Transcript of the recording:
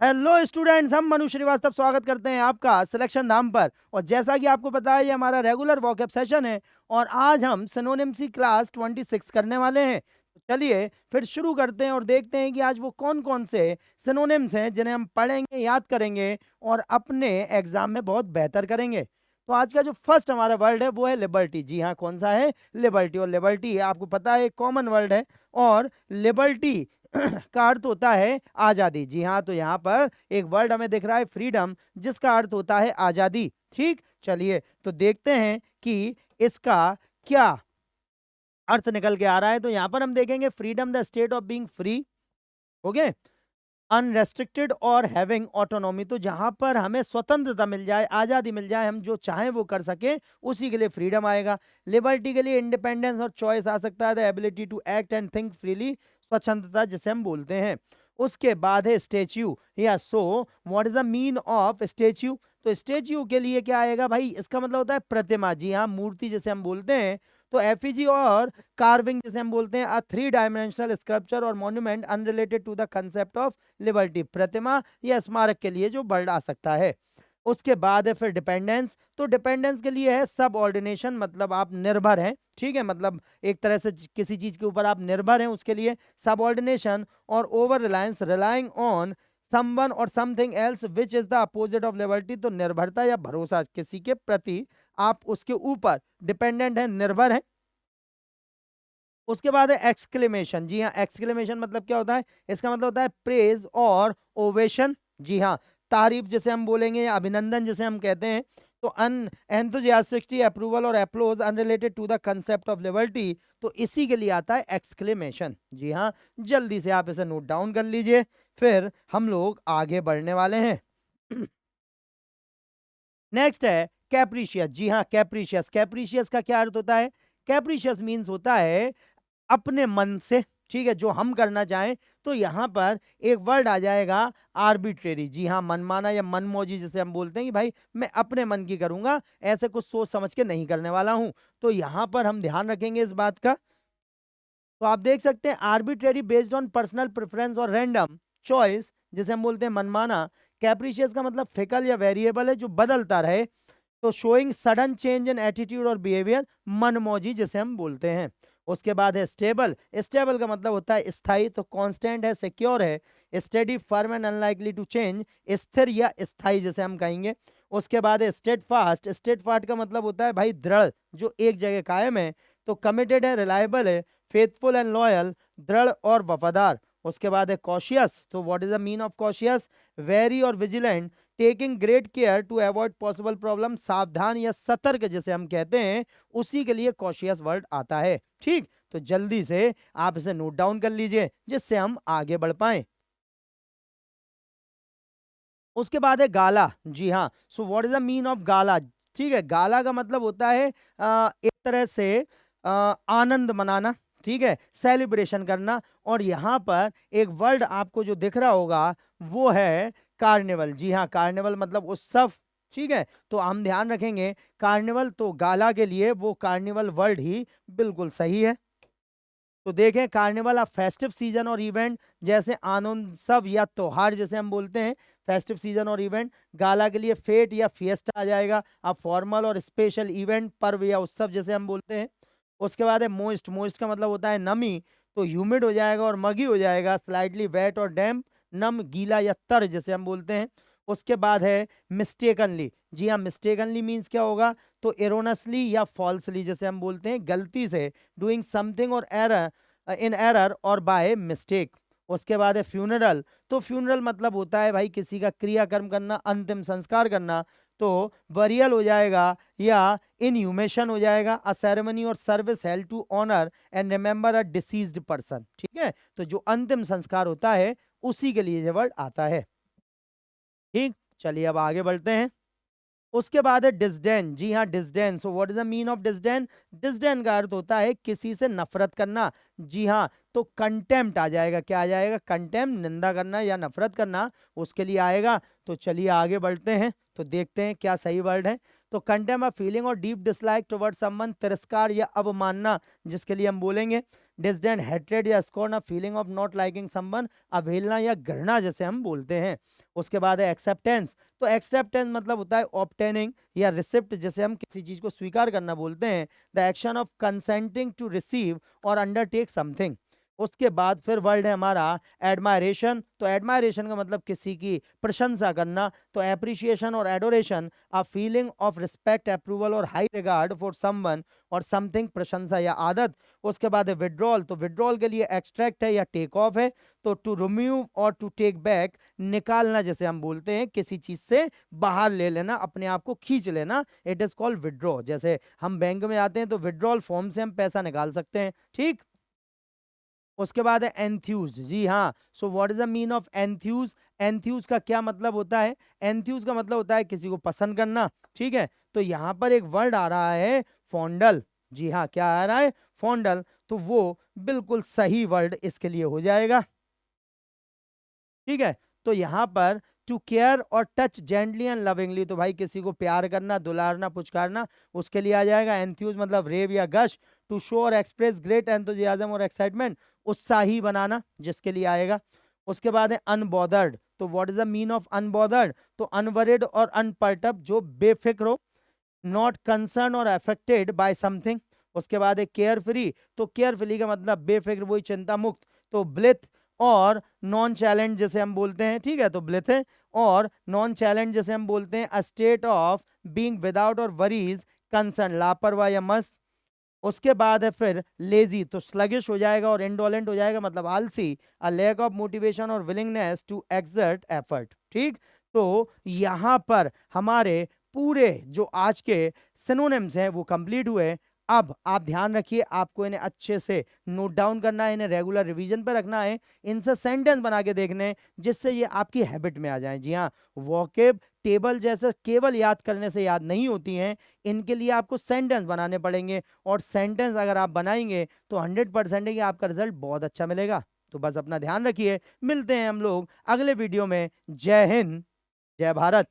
Hello students, हम मनु श्रीवास्तव स्वागत करते हैं आपका सिलेक्शन धाम पर। और जैसा कि आपको पता है, ये हमारा रेगुलर वॉकअप सेशन है और आज हम सिनोनिम्स की क्लास 26 करने वाले हैं। तो चलिए फिर शुरू करते हैं और देखते हैं कि आज वो कौन कौन से सिनोनिम्स हैं जिन्हें हम पढ़ेंगे, याद करेंगे और अपने एग्जाम में बहुत बेहतर करेंगे। तो आज का जो फर्स्ट हमारा वर्ड है वो है लिबर्टी। जी हाँ, कौन सा है? लिबर्टी। और लिबर्टी आपको पता है कॉमन वर्ड है और लिबर्टी का अर्थ होता है आजादी। जी हाँ, तो यहाँ पर एक वर्ड हमें दिख रहा है फ्रीडम, जिसका अर्थ होता है आजादी। ठीक, चलिए तो देखते हैं कि इसका क्या अर्थ निकल के आ रहा है। तो यहाँ पर हम देखेंगे freedom the state of being free, okay, unrestricted और हैविंग ऑटोनॉमी। तो जहां पर हमें स्वतंत्रता मिल जाए, आजादी मिल जाए, हम जो चाहें वो कर सके, उसी के लिए फ्रीडम आएगा। लिबर्टी के लिए इंडिपेंडेंस और चॉइस आ सकता है, the ability to act and think freely, स्वतंत्रता जिसे हम बोलते हैं। उसके बाद है स्टेच्यू या सो what is the mean of statue. तो स्टेच्यू के लिए क्या आएगा भाई? इसका मतलब होता है प्रतिमा। जी हाँ, मूर्ति जिसे हम बोलते हैं। तो एफिजी और कार्विंग जिसे हम बोलते हैं, अ 3 डायमेंशनल स्कल्पचर और monument unrelated to the concept of liberty, प्रतिमा या स्मारक के लिए जो वर्ड आ सकता है। उसके बाद है फिर डिपेंडेंस। तो डिपेंडेंस के लिए है सब ऑर्डिनेशन, मतलब आप निर्भर हैं। ठीक है, मतलब एक तरह से किसी चीज के ऊपर आप निर्भर हैं, उसके लिए सब ऑर्डिनेशन। और over reliance, relying on someone और something else which is the opposite of liberty. तो निर्भरता या भरोसा, किसी के प्रति आप उसके ऊपर डिपेंडेंट है, निर्भर है। उसके बाद है एक्सक्लेमेशन। जी हाँ, एक्सक्लेमेशन मतलब क्या होता है? इसका मतलब होता है प्रेज और ओवेशन। जी हाँ, तारीफ जिसे हम बोलेंगे या अभिनंदन जिसे हम कहते हैं। तो अन एंथुजियास्टिक अप्रूवल और applause unrelated to the concept of liberty, तो इसी के लिए आता है एक्सक्लेमेशन। जी हाँ, जल्दी से आप इसे नोट डाउन कर लीजिए, फिर हम लोग आगे बढ़ने वाले हैं। नेक्स्ट है कैप्रीशियस। जी हाँ, कैप्रीशियस। कैप्रीशियस का क्या अर्थ होता है? कैप्रीशियस मीन्स होता है अपने मन से। ठीक है, जो हम करना चाहें। तो यहां पर एक वर्ड आ जाएगा आर्बिट्रेरी। जी हाँ, मनमाना या मनमौजी जिसे हम बोलते हैं कि भाई मैं अपने मन की करूंगा, ऐसे कुछ सोच समझ के नहीं करने वाला हूं। तो यहां पर हम ध्यान रखेंगे इस बात का। तो आप देख सकते हैं arbitrary based on personal preference और रैंडम चॉइस जिसे हम बोलते हैं मनमाना। कैप्रिशियस का मतलब फिकल या वेरिएबल है, जो बदलता रहे। तो showing sudden change in attitude और बिहेवियर, मनमौजी जिसे हम बोलते हैं। उसके बाद है स्टेबल। स्टेबल का मतलब होता है स्थायी। तो कांस्टेंट है, सिक्योर है, steady, firm and unlikely to change, स्थिर या स्थायी जिसे हम कहेंगे। उसके बाद है स्टेड फास्ट। स्टेड फास्ट का मतलब होता है भाई दृढ़, जो एक जगह कायम है। तो कमिटेड है, रिलायबल है, फेथफुल एंड लॉयल, दृढ़ और वफादार। उसके बाद है कॉशियस। तो what is the mean of cautious? Very और vigilant, taking great care to avoid possible problem, सावधान या सतर्क जिसे हम कहते हैं, उसी के लिए कॉशियस वर्ड आता है। ठीक, तो जल्दी से आप इसे नोट डाउन कर लीजिए जिससे हम आगे बढ़ पाए। उसके बाद है गाला। जी हाँ, so what is the mean of gala? ठीक है, गाला का मतलब होता है एक तरह से आनंद मनाना। ठीक है, सेलिब्रेशन करना। और यहाँ पर एक वर्ड आपको जो दिख रहा होगा वो है कार्निवल। जी हाँ, कार्निवल मतलब उत्सव। ठीक है, तो हम ध्यान रखेंगे कार्निवल, तो गाला के लिए वो कार्निवल वर्ड ही बिल्कुल सही है। तो देखें, कार्निवल ऑफ फेस्टिव सीजन और इवेंट, जैसे आनंदोत्सव या त्योहार जैसे हम बोलते हैं, फेस्टिव सीजन और इवेंट। गाला के लिए फेट या फिएस्टा आ जाएगा। अब फॉर्मल और स्पेशल इवेंट, पर्व या उत्सव जैसे हम बोलते हैं। उसके बाद है मोइस्ट। मोइस्ट का मतलब होता है नमी। तो ह्यूमिड हो जाएगा और मगी हो जाएगा। स्लाइटली वेट और डैम्प, नम, गीला या तर जैसे हम बोलते हैं। उसके बाद है मिस्टेकनली। जी हाँ, मिस्टेकनली मीन्स क्या होगा? तो एरोनसली या फॉल्सली जैसे हम बोलते हैं, गलती से, डूइंग समथिंग और एरर, इन एरर और बाय मिस्टेक। उसके बाद है फ्यूनरल। तो फ्यूनरल मतलब होता है भाई किसी का क्रियाकर्म करना, अंतिम संस्कार करना। तो बरियल हो जाएगा या इनह्यूमेशन हो जाएगा, अ सेरेमनी और service held to honour and remember a deceased person. ठीक है, तो जो अंतिम संस्कार होता है उसी के लिए ये वर्ड आता है। ठीक, चलिए अब आगे बढ़ते हैं। उसके बाद है डिसडेन। जी हाँ, disdain. So what is the mean of disdain? Disdain का अर्थ होता है किसी से नफरत करना। जी हाँ, तो कंटेम्प्ट आ जाएगा। क्या आ जाएगा? कंटेम्प्ट, निंदा करना या नफरत करना, उसके लिए आएगा। तो चलिए आगे बढ़ते हैं, तो देखते हैं क्या सही वर्ड है। तो कंटेम्प्ट अ फीलिंग और डीप डिसलाइक टुवर्ड समवन, तिरस्कार या अवमानना जिसके लिए हम बोलेंगे। डिस्डेन, हेट्रेड या scorn, a feeling of not liking someone, अवहेलना या घृणा जैसे हम बोलते हैं। उसके बाद है एक्सेप्टेंस। तो एक्सेप्टेंस मतलब होता है ऑब्टेनिंग या रिसिप्ट, जैसे हम किसी चीज को स्वीकार करना बोलते हैं। The action of consenting to receive और अंडरटेक समथिंग। उसके बाद फिर वर्ड है हमारा एडमायरेशन। तो एडमायरेशन का मतलब किसी की प्रशंसा करना। तो एप्रिसिएशन और adoration, a feeling of respect, approval और हाई रिगार्ड फॉर समवन और समथिंग, प्रशंसा या आदत। उसके बाद है विड्रॉल। तो विड्रॉल के लिए एक्सट्रैक्ट है या टेक ऑफ है। तो टू रिमूव और टू टेक बैक, निकालना जैसे हम बोलते हैं, किसी चीज से बाहर ले लेना, अपने आप को खींच लेना, इट इज कॉल्ड विड्रॉ। जैसे हम बैंक में आते हैं तो विड्रॉल फॉर्म से हम पैसा निकाल सकते हैं, ठीक। उसके बाद है एंथ्यूज। जी हाँ, so what is the mean of Enthuse? Enthuse का क्या मतलब होता है? एंथ्यूज का मतलब होता है किसी को पसंद करना, ठीक है। तो यहाँ पर एक वर्ड आ रहा है फॉन्डल। जी हाँ, क्या आ रहा है? फॉन्डल। तो वो बिल्कुल सही वर्ड इसके लिए हो जाएगा, ठीक है। तो यहाँ पर टू केयर और टच जेंटली एंड लविंगली, तो भाई किसी को प्यार करना, दुलारना, पुचकारना, उसके लिए आ जाएगा। एंथ्यूज मतलब रेव या गश। टू शो और एक्सप्रेस ग्रेट एंथुजियाज्म और एक्साइटमेंट, उत्साही बनाना, जिसके लिए आएगा। उसके बाद है अनबॉदर्ड। तो what is the mean of unbothered? तो अनवरिड और अनपर्टब, जो बेफिक्र हो, नॉट कंसर्न और अफेक्टेड बाय समथिंग। उसके बाद है केयर फ्री। तो केयर फ्री का मतलब बेफिक्र, वही चिंता मुक्त। तो ब्लिथ और नॉन चैलेंज जैसे हम बोलते हैं, ठीक है। तो ब्लिथ है और नॉन चैलेंज जैसे हम बोलते हैं, a state of being without और वरीज, कंसर्न, लापरवाह या मस्त। उसके बाद है फिर लेजी। तो स्लगिश हो जाएगा और इंडोलेंट हो जाएगा, मतलब आलसी, अ लैक ऑफ मोटिवेशन और विलिंगनेस टू एक्सर्ट एफर्ट, ठीक। तो यहाँ पर हमारे पूरे जो आज के सिनोनिम्स हैं वो कंप्लीट हुए। अब आप ध्यान रखिए, आपको इन्हें अच्छे से नोट डाउन करना है, इन्हें रेगुलर रिवीजन पर रखना है, इनसे सेंटेंस बना के देखने हैं, जिससे ये आपकी हैबिट में आ जाए। जी हाँ, वोकेब टेबल जैसे केवल याद करने से याद नहीं होती हैं, इनके लिए आपको सेंटेंस बनाने पड़ेंगे, और सेंटेंस अगर आप बनाएंगे तो 100% है कि आपका रिजल्ट बहुत अच्छा मिलेगा। तो बस अपना ध्यान रखिए, मिलते हैं हम लोग अगले वीडियो में। जय हिंद, जय भारत।